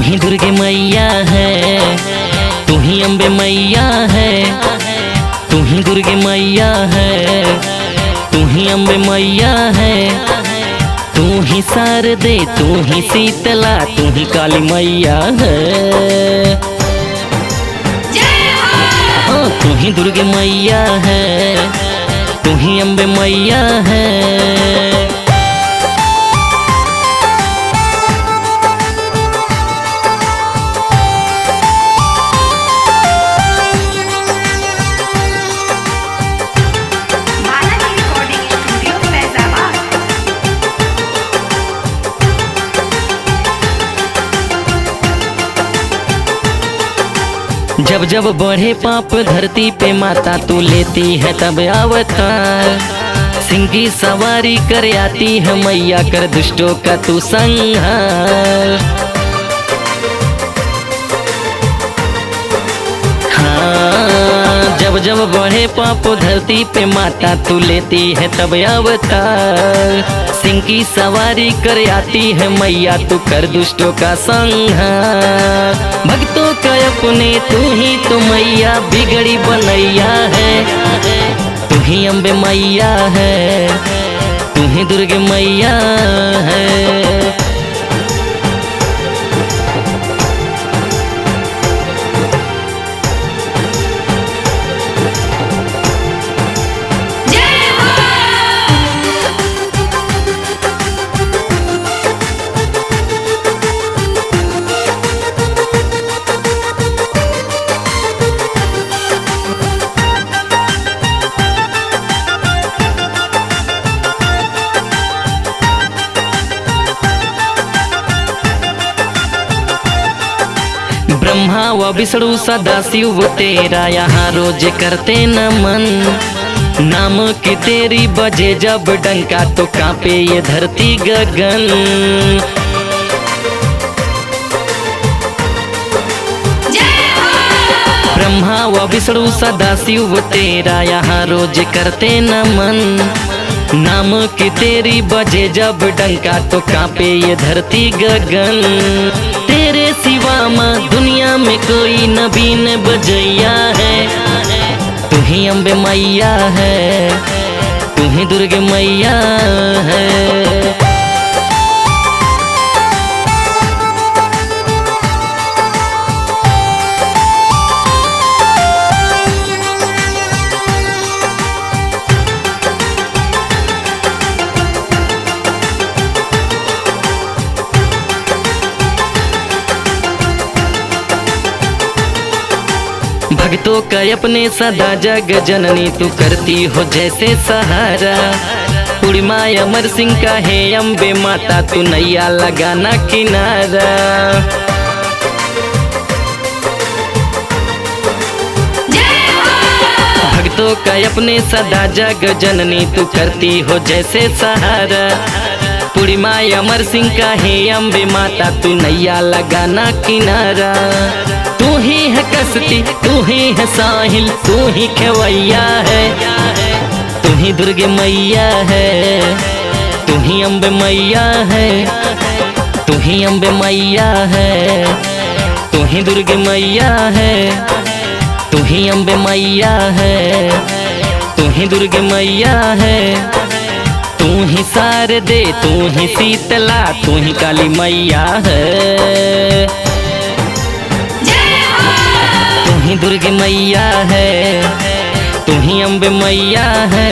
ही दुर्गे मैया है, तू ही अम्बे मैया है, तू ही दुर्गे मैया है, तू ही अम्बे मैया है, तू ही शारदे, तू ही शीतला, तू ही काली मैया है। तू ही दुर्गे मैया है, तू ही अम्बे मैया है। जब जब बढ़े पाप धरती पे माता तू लेती है तब अवतार, सिंह की सवारी कर आती है मैया, कर दुष्टों का तू संहार। हाँ, जब जब बढ़े पाप धरती पे माता तू लेती है तब अवतार, सिंह की सवारी कर आती है मैया, तू कर दुष्टों का संहार। भक्तों का अपने तू ही तो मैया, बिगड़ी बनैया है, तू ही अम्बे मैया है, तू ही दुर्गे मैया है। ब्रह्मा व विष्णु सदा शिव तेरा यहाँ रोज करते नमन, नाम की तेरी बजे जब डंका तो कांपे ये धरती गगन। ब्रह्मा व विष्णु सदा शिव तेरा यहाँ रोज करते नमन, नाम की तेरी बजे जब डंका तो कांपे ये धरती गगन। तेरे सिवा माँ दुनिया में कोई नबी न बजैया है, तू ही अम्बे मैया है, तू ही दुर्गे मैया है। भक्तों का अपने सदा जग जननी, तू करती हो जैसे सहारा। पूर्णिमा अमर सिंह का है अम्बे माता, तू नैया लगाना किनारा। भक्तों का अपने सदा जग जननी, तू करती हो जैसे सहारा। पूर्णिमा अमर सिंह का है अम्बे माता, तू नैया लगाना किनारा। तू ही है कश्ती, तू ही है साहिल, तू ही खेवैया है, तू ही दुर्गे मैया है, तू ही अम्बे मैया है, तू ही अम्बे मैया है, तू ही दुर्गे मैया है, तू ही अम्बे मैया है, तू ही दुर्गे मैया है। तू ही शारदे, तू ही शीतला, तू ही काली मैया है। तू ही दुर्गे मैया है, तू ही अम्बे मैया है।